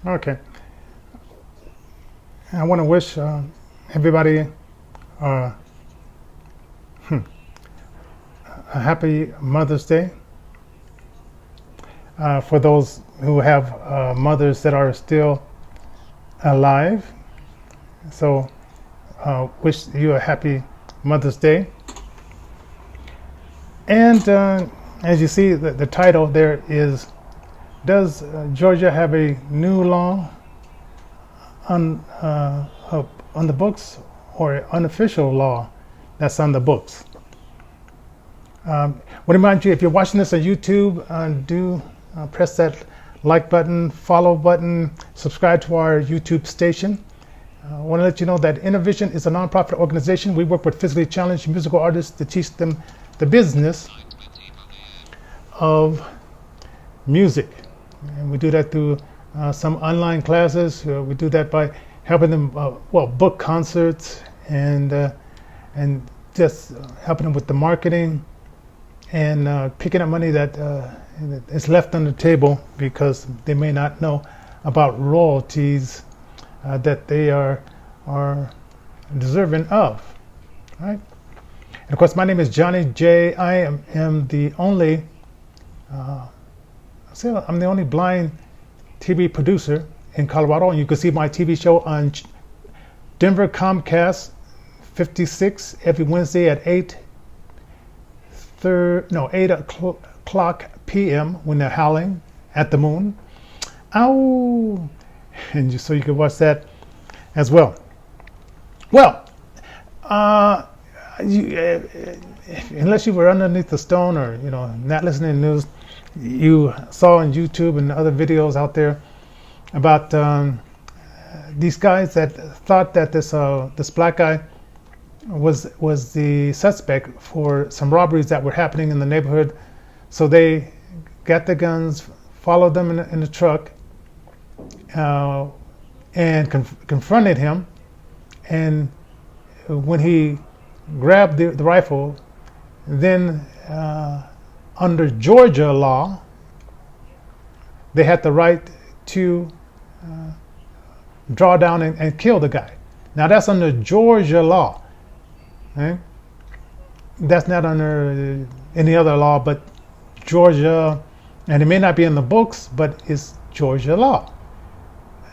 Okay. I want to wish everybody uh, a happy Mother's Day. For those who have mothers that are still alive, so wish you a happy Mother's Day. And as you see, the title there is, does Georgia have a new law on on the books, or unofficial law that's on the books? Want to remind you, if you're watching this on YouTube, do press that like button, follow button, subscribe to our YouTube station. I want to let you know that Innovision is a nonprofit organization. We work with physically challenged musical artists to teach them the business of music. And we do that through some online classes. We do that by helping them, book concerts and just helping them with the marketing and picking up money that is left on the table because they may not know about royalties that they are deserving of, right? And of course, my name is Johnny J. I am the only I'm the only blind TV producer in Colorado, and you can see my TV show on Denver Comcast 56 every Wednesday at 8 o'clock p.m. when they're howling at the moon. Ow! And so you can watch that as well. Well, unless you were underneath the stone or not listening to news, you saw on YouTube and other videos out there about these guys that thought that this black guy was the suspect for some robberies that were happening in the neighborhood. So they got the guns, followed them in the truck, and confronted him. And when he grabbed the rifle, then under Georgia law, they had the right to draw down and kill the guy. Now that's under Georgia law. Right? That's not under any other law but Georgia, and it may not be in the books, but it's Georgia law.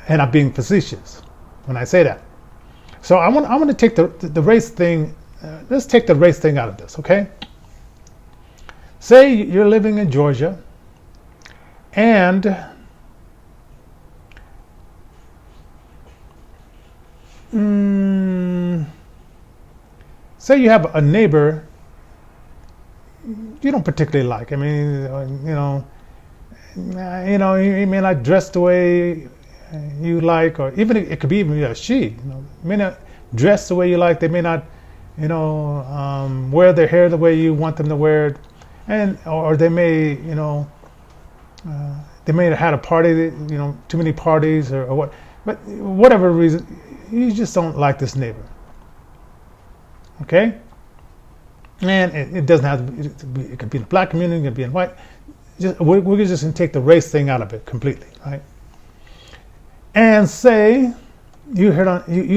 And I'm being facetious when I say that. So I want to take the race thing. Let's take the race thing out of this, okay? Say you're living in Georgia, and say you have a neighbor you don't particularly like. I mean, he may not dress the way you like, or even it could be even a she. May not dress the way you like. They may not, wear their hair the way you want them to wear it, or they may, they may have had a party, too many parties or what. But whatever reason, you just don't like this neighbor. Okay? And it doesn't have to be, it could be in the black community, it could be in white. We're just going to take the race thing out of it completely, right? And say you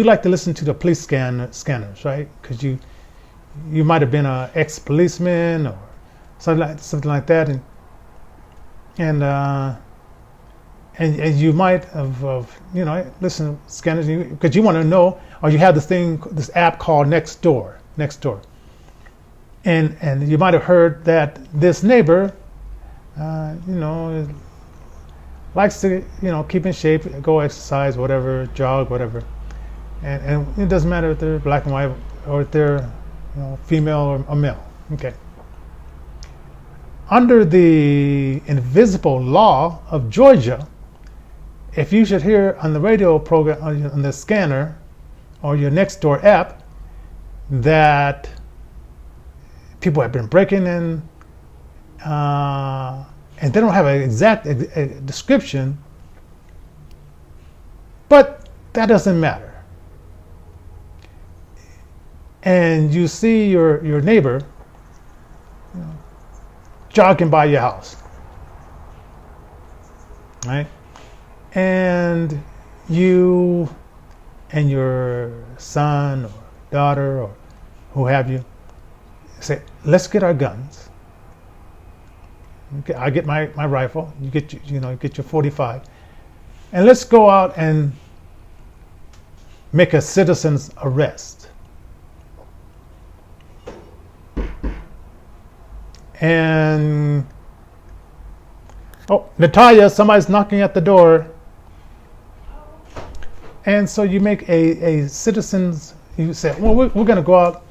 like to listen to the police scanners, right? Because you might have been an ex-policeman or something like that, and you might have listened to scanners because you want to know, or you have this app called Nextdoor, and you might have heard that this neighbor, likes to keep in shape, go exercise, whatever, jog, whatever, and it doesn't matter if they're black and white or if they're female or male. Okay. Under the invisible law of Georgia, if you should hear on the radio program, on the scanner or your Nextdoor app, that people have been breaking in, and they don't have an exact description, but that doesn't matter. And you see your neighbor jogging by your house, right? and you and your son or daughter or who have you say, let's get our guns. Okay, I get my rifle, you get your 45, and let's go out and make a citizen's arrest. And oh, Natalia, somebody's knocking at the door. And so you make a citizen's, you say, well, we're going to go out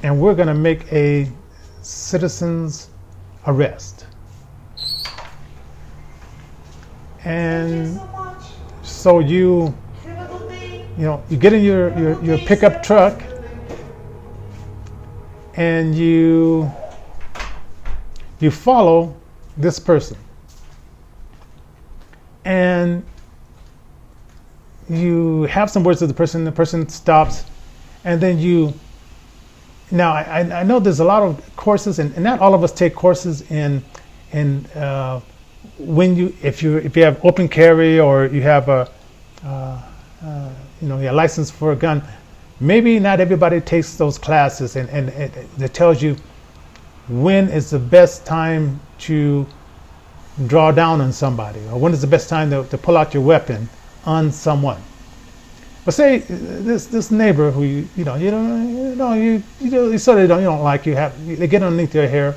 and we're going to make a citizen's arrest. And so you get in your pickup truck and you follow this person. And you have some words with the person stops, and then now I know there's a lot of courses, and not all of us take courses in if you have open carry or you have your license for a gun. Maybe not everybody takes those classes, and it tells you when is the best time to draw down on somebody, or when is the best time to pull out your weapon on someone. But say this neighbor who you sort of don't like, they get underneath your hair.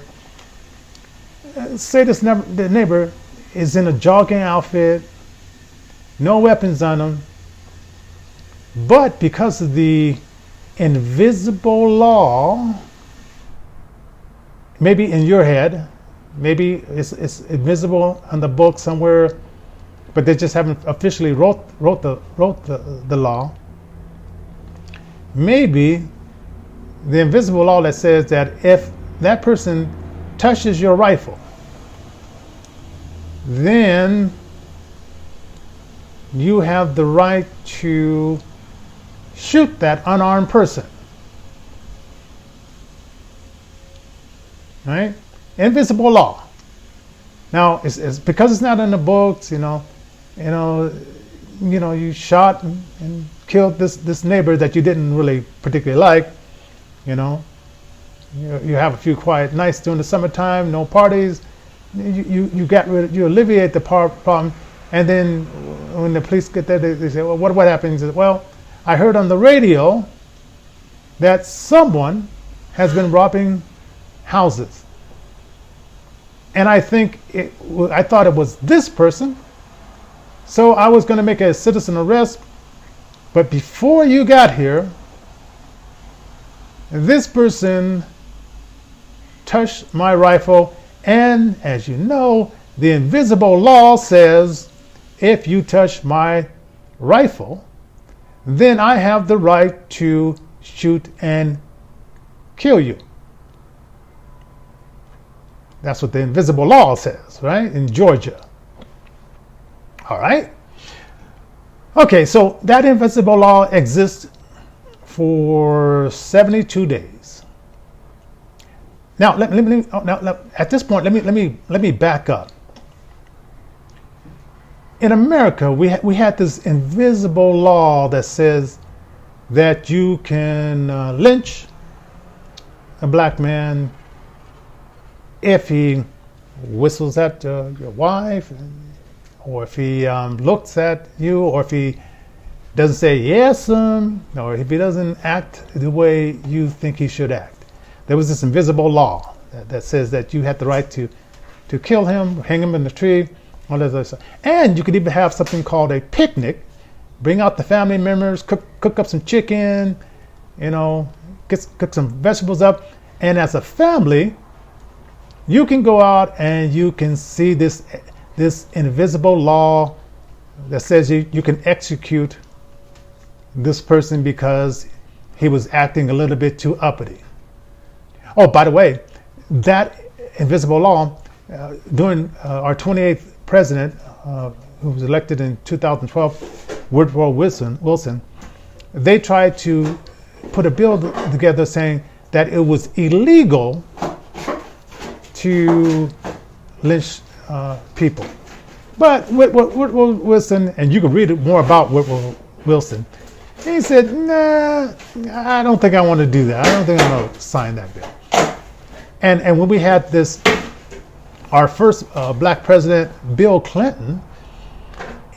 Say the neighbor is in a jogging outfit, no weapons on him, but because of the invisible law, maybe in your head, maybe it's invisible on the book somewhere, but they just haven't officially wrote the law. Maybe the invisible law that says that if that person touches your rifle, then you have the right to shoot that unarmed person. Right? Invisible law. Now, it's because it's not in the books, you shot and killed this neighbor that you didn't really particularly like. You have a few quiet nights during the summertime, no parties. You alleviate the problem, and then when the police get there, they say, well, what happened? He says, well, I heard on the radio that someone has been robbing houses, and I thought it was this person. So I was going to make a citizen arrest, but before you got here, this person touched my rifle, and as you know, the invisible law says if you touch my rifle, then I have the right to shoot and kill you. That's what the invisible law says, right? In Georgia. All right. Okay, so that invisible law exists for 72 days. Now, at this point, let me back up. In America, we had this invisible law that says that you can lynch a black man if he whistles at your wife, or if he looks at you, or if he doesn't say yes, or if he doesn't act the way you think he should act. There was this invisible law that says that you had the right to kill him, hang him in the tree, all that other stuff. And you could even have something called a picnic, bring out the family members, cook up some chicken, cook some vegetables up, and as a family, you can go out and you can see this invisible law that says you can execute this person because he was acting a little bit too uppity. Oh, by the way, that invisible law, during our 28th president, who was elected in 2012, Woodrow Wilson, they tried to put a bill together saying that it was illegal to lynch people. But Whitwell Wilson, and you can read more about Whitwell Wilson. He said, "Nah, I don't think I want to do that. I don't think I want to sign that bill." And when we had our first black president, Bill Clinton,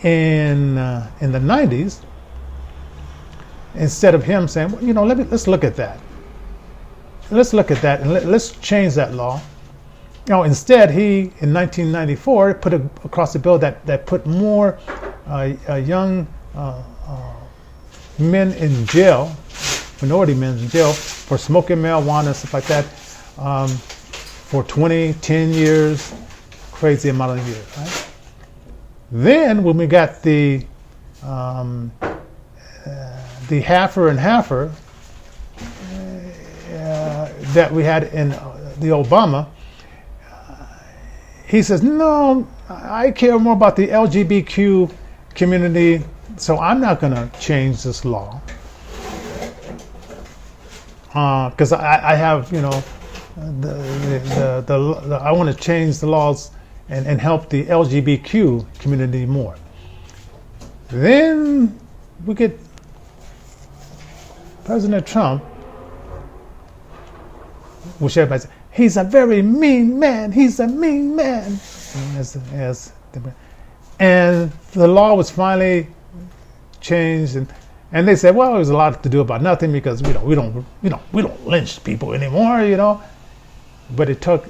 in the 90s, instead of him saying, well, let's look at that. Let's look at that and let's change that law. Instead, he, in 1994, put across a bill that put more young men in jail, minority men in jail, for smoking marijuana and stuff like that, for 10 years, crazy amount of years, right? Then, when we got the halfer and halfer that we had in the Obama, he says, no, I care more about the LGBTQ community, so I'm not going to change this law. Because I have, I want to change the laws and help the LGBTQ community more. Then we get President Trump, which everybody says, he's a very mean man. He's a mean man. And the law was finally changed, and they said, well, there's a lot to do about nothing because we don't lynch people anymore, But it took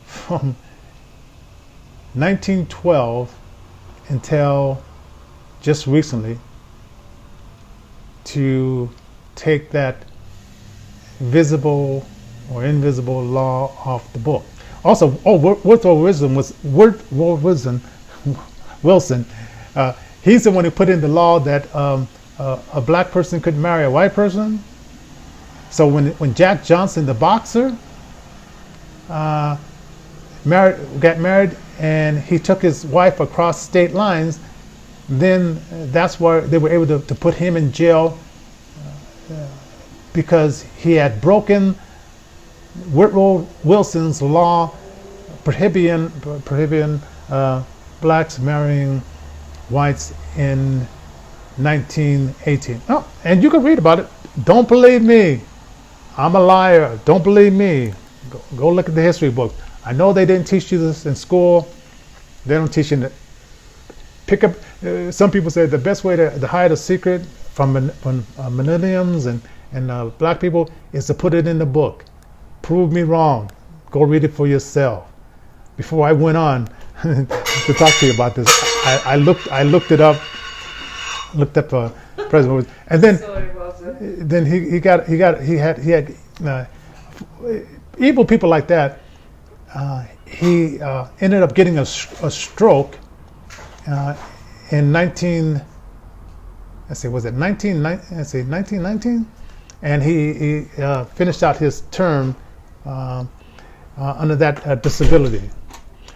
from 1912 until just recently to take that visible or invisible law off the book. Also, Woodrow Wilson, he's the one who put in the law that a black person couldn't marry a white person. So when Jack Johnson, the boxer, got married and he took his wife across state lines, then that's why they were able to put him in jail because he had broken Woodrow Wilson's law prohibiting blacks marrying whites in 1918. Oh, and you can read about it. Don't believe me. I'm a liar. Don't believe me. Go look at the history books. I know they didn't teach you this in school. They don't teach you. Pick up. Some people say the best way to hide a secret from millenniums and black people is to put it in the book. Prove me wrong. Go read it for yourself. Before I went on to talk to you about this, I looked it up. Looked up President, and then he had evil people like that. He ended up getting a stroke in 1919, and he finished out his term under that disability.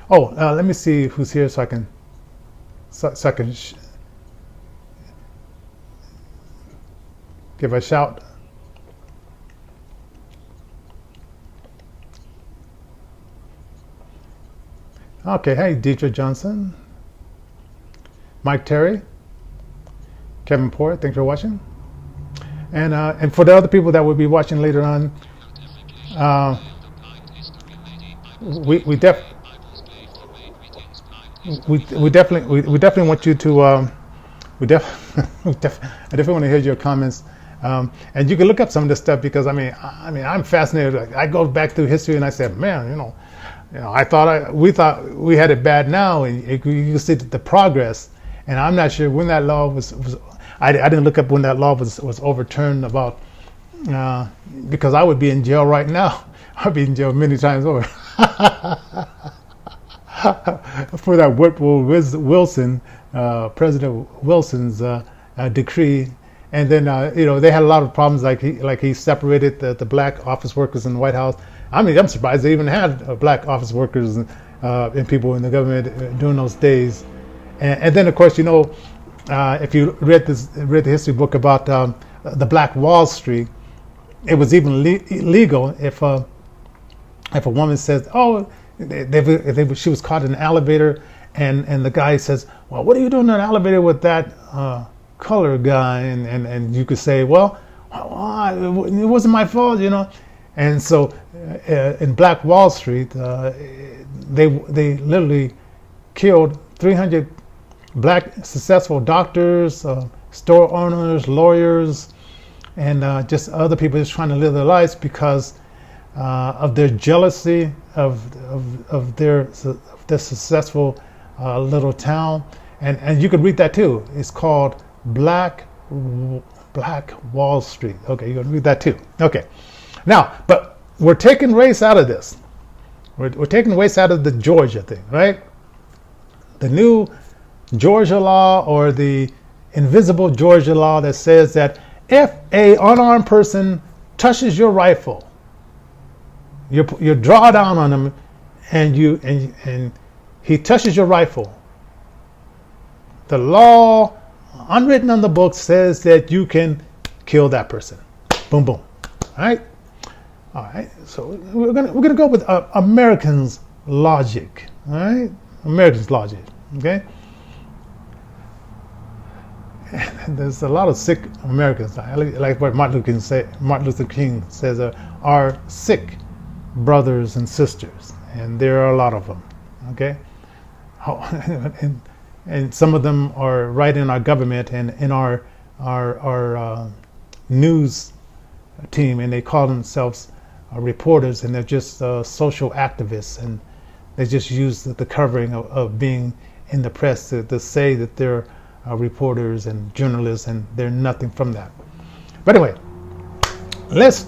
Let me see who's here so I can give a shout. Okay, hey, Deidre Johnson, Mike Terry, Kevin Port, thanks for watching. And for the other people that will be watching later on, we definitely want you to I definitely want to hear your comments. And you can look up some of this stuff because I'm fascinated. I go back through history and I said, man, we thought we had it bad now, and you can see the progress. And I'm not sure when that law was I didn't look up when that law was overturned about, because I would be in jail right now. I'd be in jail many times over for that Woodrow Wilson, President Wilson's decree. And then they had a lot of problems, like he separated the black office workers in the White House. I'm surprised they even had black office workers and people in the government during those days. And then, of course, if you read the history book about the Black Wall Street, it was even illegal if a woman says, she was caught in an elevator and the guy says, well, what are you doing in an elevator with that color guy? And you could say, well, it wasn't my fault, you know. And so in Black Wall Street, they literally killed 300 black successful doctors, store owners, lawyers, and just other people just trying to live their lives because of their jealousy of their successful little town. And you could read that too. It's called Black Wall Street. Okay, you can read that too. Okay. Now, but we're taking race out of this. We're taking race out of the Georgia thing, right? The new Georgia law, or the invisible Georgia law, that says that if a unarmed person touches your rifle, you draw down on him, and he touches your rifle, the law, unwritten on the book, says that you can kill that person. Boom, boom. All right. So we're gonna go with Americans' logic. All right, Americans' logic. Okay. And there's a lot of sick Americans, like what Martin Luther King says, are sick brothers and sisters, and there are a lot of them. Okay. And some of them are right in our government and in our news team, and they call themselves reporters, and they're just social activists, and they just use the covering of being in the press to say that they're reporters and journalists, and they're nothing from that. But anyway, let's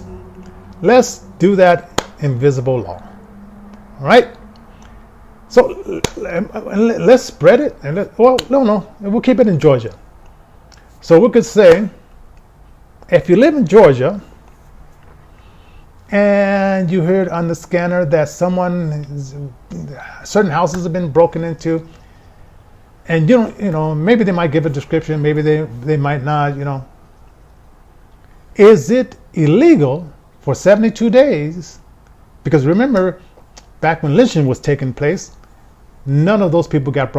do that invisible law. All right. So let's spread it, and we'll keep it in Georgia. So we could say, if you live in Georgia and you heard on the scanner that certain houses have been broken into, and maybe they might give a description, maybe they might not, is it illegal for 72 days? Because remember, back when lynching was taking place, none of those people got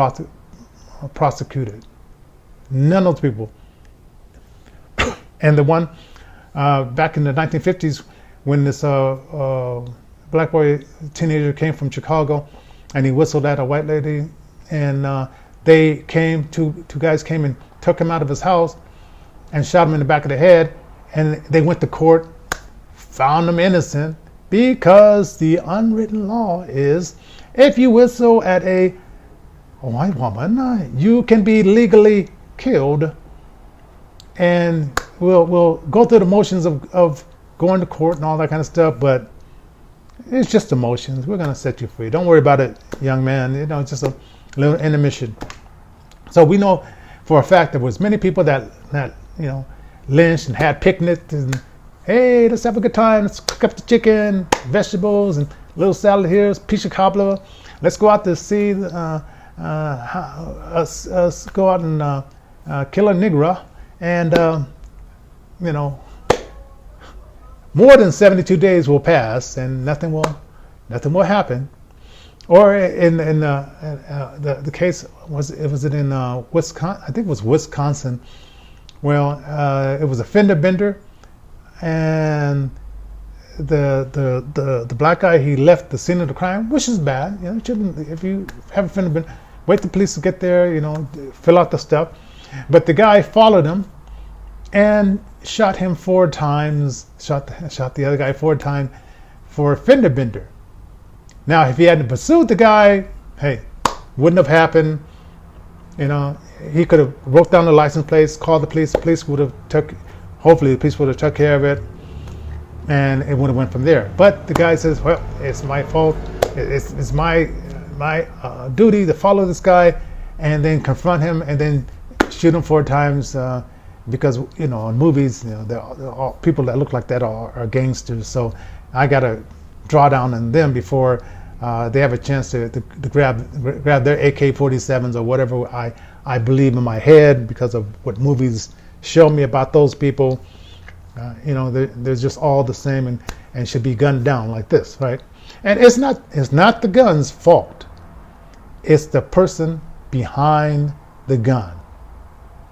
prosecuted. None of those people. And the one back in the 1950s, when this black boy teenager came from Chicago, and he whistled at a white lady, and two guys came and took him out of his house and shot him in the back of the head, and they went to court, found him innocent, because the unwritten law is, if you whistle at a white woman, you can be legally killed. And we'll go through the motions of going to court and all that kind of stuff, but it's just emotions. We're going to set you free. Don't worry about it, young man. It's just a little intermission. So we know for a fact there was many people that lynched and had picnics, and hey, let's have a good time. Let's cook up the chicken, vegetables, and a little salad here, piece of cobbler. Let's go out to see us go out and kill a Negro. And, more than 72 days will pass, and nothing will happen. Or in the case, was it in Wisconsin? I think it was Wisconsin. Well, it was a fender bender, and the black guy, he left the scene of the crime, which is bad. If you have a fender bender, wait the police to get there. Fill out the stuff. But the guy followed him and shot him 4 times. Shot the other guy 4 times for a fender bender. Now, if he hadn't pursued the guy, hey, wouldn't have happened. He could have wrote down the license plates, called the police. The police would have hopefully the police would have took care of it, and it would have went from there. But the guy says, well, it's my fault. It's my duty to follow this guy, and then confront him, and then shoot him 4 times. Because in movies, all people that look like that are gangsters. So I gotta draw down on them before they have a chance to grab their AK-47s or whatever I believe in my head, because of what movies show me about those people. They're just all the same and should be gunned down like this, right? And it's not the gun's fault. It's the person behind the gun.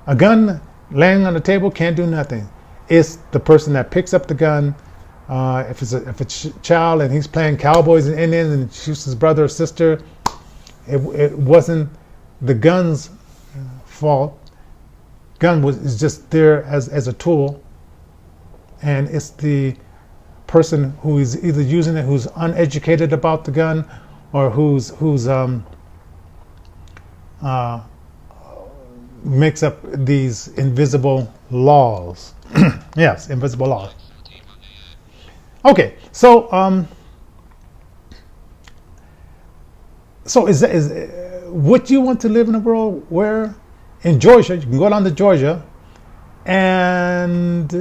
A gun laying on the table can't do nothing. It's the person that picks up the gun. If it's a child and he's playing cowboys and Indians and shoots his brother or sister, it wasn't the gun's fault. Gun is just there as a tool, and it's the person who is either using it, who's uneducated about the gun, or who's makes up these invisible laws. Yes, invisible laws. Okay, so would you want to live in a world where in Georgia, you can go down to Georgia and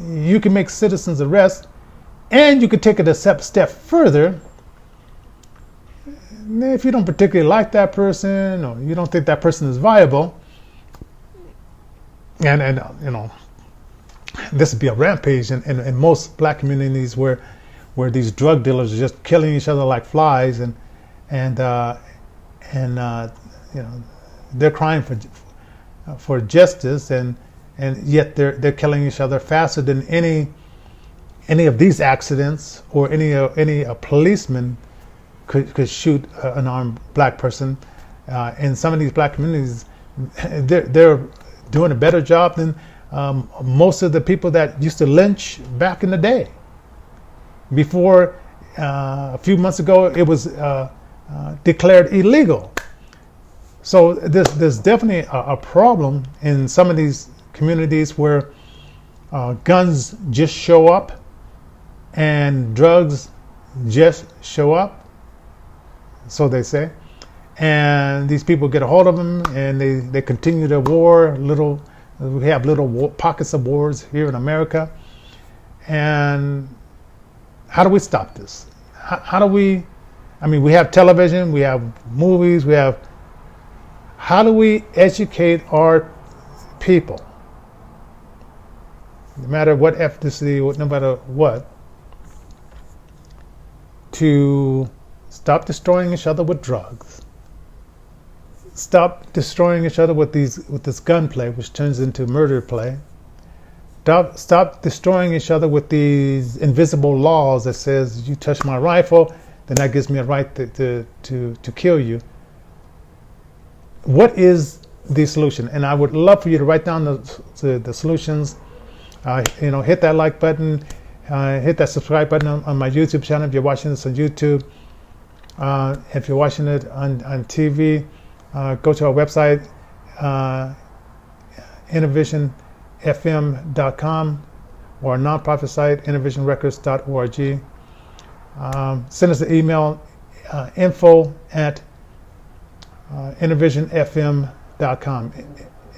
you can make citizens arrest, and you could take it a step further. If you don't particularly like that person, or you don't think that person is viable, and you know, this would be a rampage in most black communities where these drug dealers are just killing each other like flies, and you know, they're crying for justice, and yet they're killing each other faster than any of these accidents, or any policeman could shoot an unarmed black person. In some of these black communities, they're doing a better job than most of the people that used to lynch back in the day. Before a few months ago, it was declared illegal. So there's definitely a problem in some of these communities where guns just show up and drugs just show up, so they say, and these people get a hold of them and they continue their war. We have little pockets of wars here in America. And how do we stop this? How do we, we have television, we have movies, how do we educate our people, no matter what ethnicity, no matter what, to stop destroying each other with drugs, stop destroying each other with this gunplay, which turns into murder play, stop destroying each other with these invisible laws that says, you touch my rifle, then that gives me a right to kill you. What is the solution? And I would love for you to write down the solutions. Hit that like button, hit that subscribe button on my YouTube channel if you're watching this on YouTube. If you're watching it on TV, go to our website, InnervisionFM.com, or our nonprofit site, InnervisionRecords.org. Send us an email, info@InnervisionFM.com,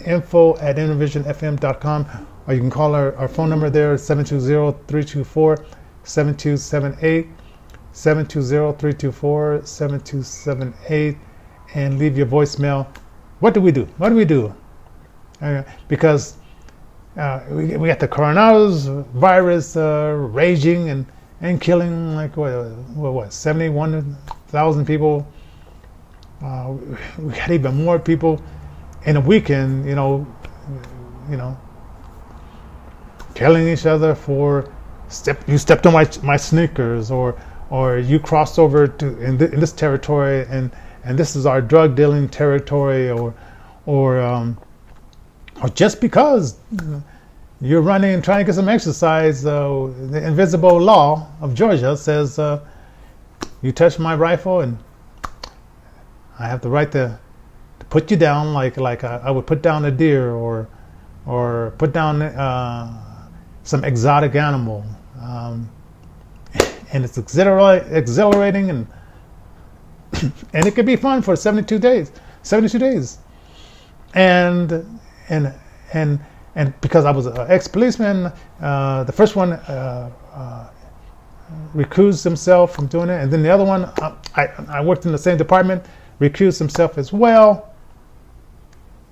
info@InnervisionFM.com, or you can call our phone number there, 720-324-7278, 720-324-7278, and leave your voicemail. What do we do? Because we got the coronavirus raging and killing like what 71,000 people. We had even more people in a weekend, killing each other for you stepped on my sneakers, or you crossed over to in this territory, and this is our drug dealing territory, or just because you're running and trying to get some exercise. The invisible law of Georgia says you touch my rifle and I have the right to put you down, like I would put down a deer, or put down some exotic animal, and it's exhilarating, and and it could be fun for 72 days, and because I was an ex-policeman, the first one recused himself from doing it, and then the other one, I worked in the same department, recused himself as well,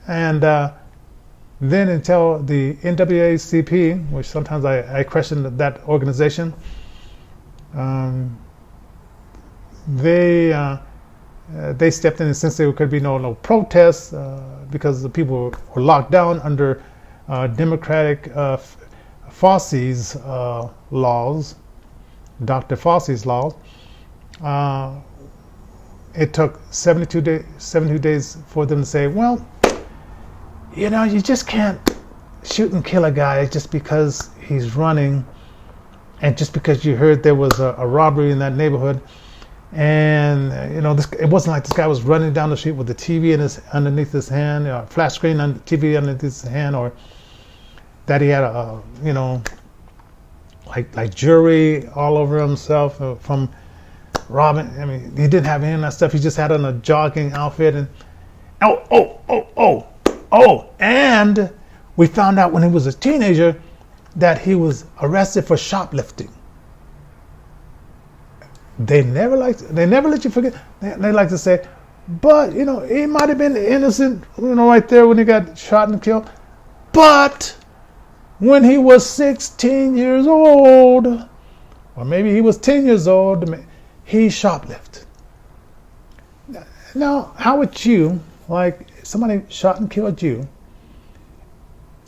and then until the NAACP, which sometimes I question that organization, they they stepped in, and since there could be no protests because the people were locked down under Democratic Fauci's laws, Dr. Fauci's laws. It took 72 days for them to say, well, you just can't shoot and kill a guy just because he's running, and just because you heard there was a robbery in that neighborhood. And it wasn't like this guy was running down the street with the TV underneath his hand, flat screen on the TV underneath his hand, or that he had like jewelry all over himself from robbing. I mean, he didn't have any of that stuff. He just had on a jogging outfit. And and we found out when he was a teenager that he was arrested for shoplifting. They never let you forget. They like to say, but he might have been innocent, right there when he got shot and killed. But when he was 16 years old, or maybe he was 10 years old, he shoplifted. Now, how would you, like somebody shot and killed you,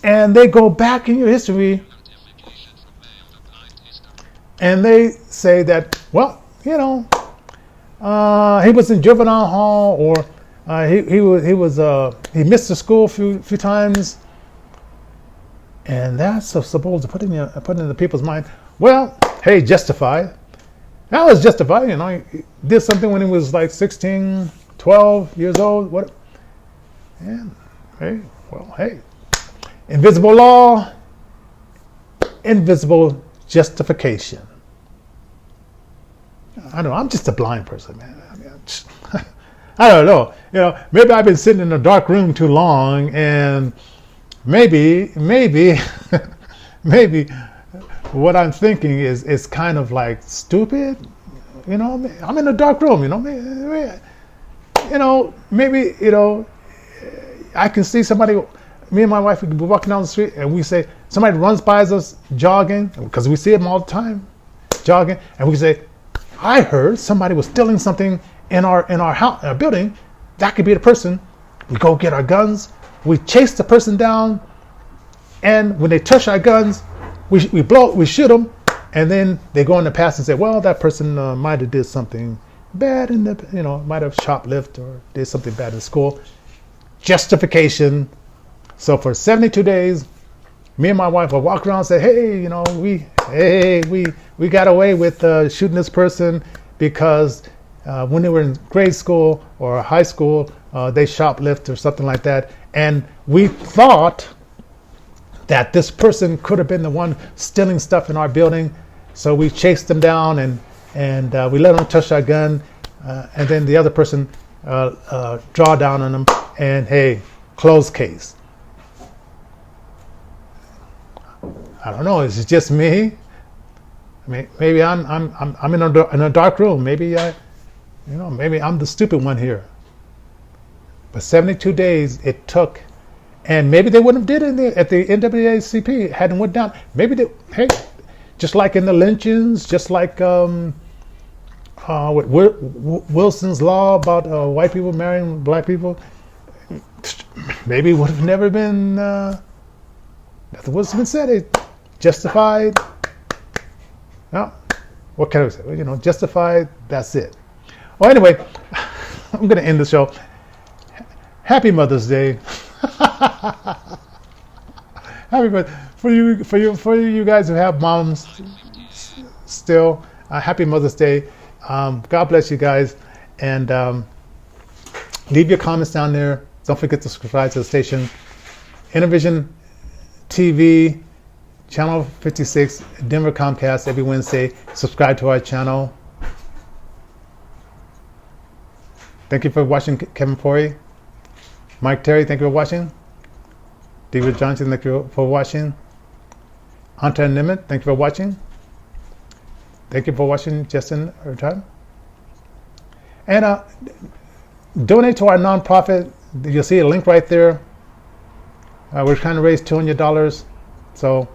and they go back in your history and they say that, well, he was in juvenile hall, or he missed the school a few times, and that's supposed to put in the people's mind. Well, hey, justified. That was justified. He did something when he was like 16, 12 years old. What? And hey, invisible law, invisible justification. I don't know. I'm just a blind person, man. I don't know. Maybe I've been sitting in a dark room too long, and maybe what I'm thinking is kind of like stupid. I'm in a dark room. Maybe I can see somebody. Me and my wife, we could be walking down the street, and we say somebody runs by us jogging, because we see them all the time, jogging, and we say, I heard somebody was stealing something in our house, in our building. That could be the person. We go get our guns. We chase the person down, and when they touch our guns, we shoot them, and then they go in the past and say, well, that person might have did something bad might have shoplifted or did something bad in school. Justification. So for 72 days, me and my wife will walk around and say, hey, we got away with shooting this person because when they were in grade school or high school, they shoplifted or something like that. And we thought that this person could have been the one stealing stuff in our building. So we chased them down and we let them touch our gun. And then the other person draw down on them, and hey, closed case. I don't know. Is it just me? I mean, maybe I'm in a dark room. Maybe maybe I'm the stupid one here. But 72 days it took, and maybe they wouldn't have did it at the NAACP. Hadn't went down. Maybe just like in the lynchings, just like with Wilson's law about white people marrying black people. Maybe it would have never been. Nothing would have been said. It justified. No, what can I say? Well, justified. That's it. Well, anyway, I'm going to end the show. Happy Mother's Day. Happy birthday for you guys who have moms still. Happy Mother's Day. God bless you guys, and leave your comments down there. Don't forget to subscribe to the station. Intervision TV, channel 56, Denver Comcast, every Wednesday. Subscribe to our channel. Thank you for watching, Kevin Pori. Mike Terry, thank you for watching. David Johnson, thank you for watching. Hunter Nimitz, thank you for watching. Thank you for watching, Justin Ertan. And donate to our nonprofit. You'll see a link right there. We're trying to raise $200. So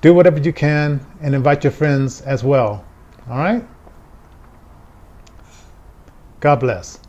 do whatever you can and invite your friends as well. All right? God bless.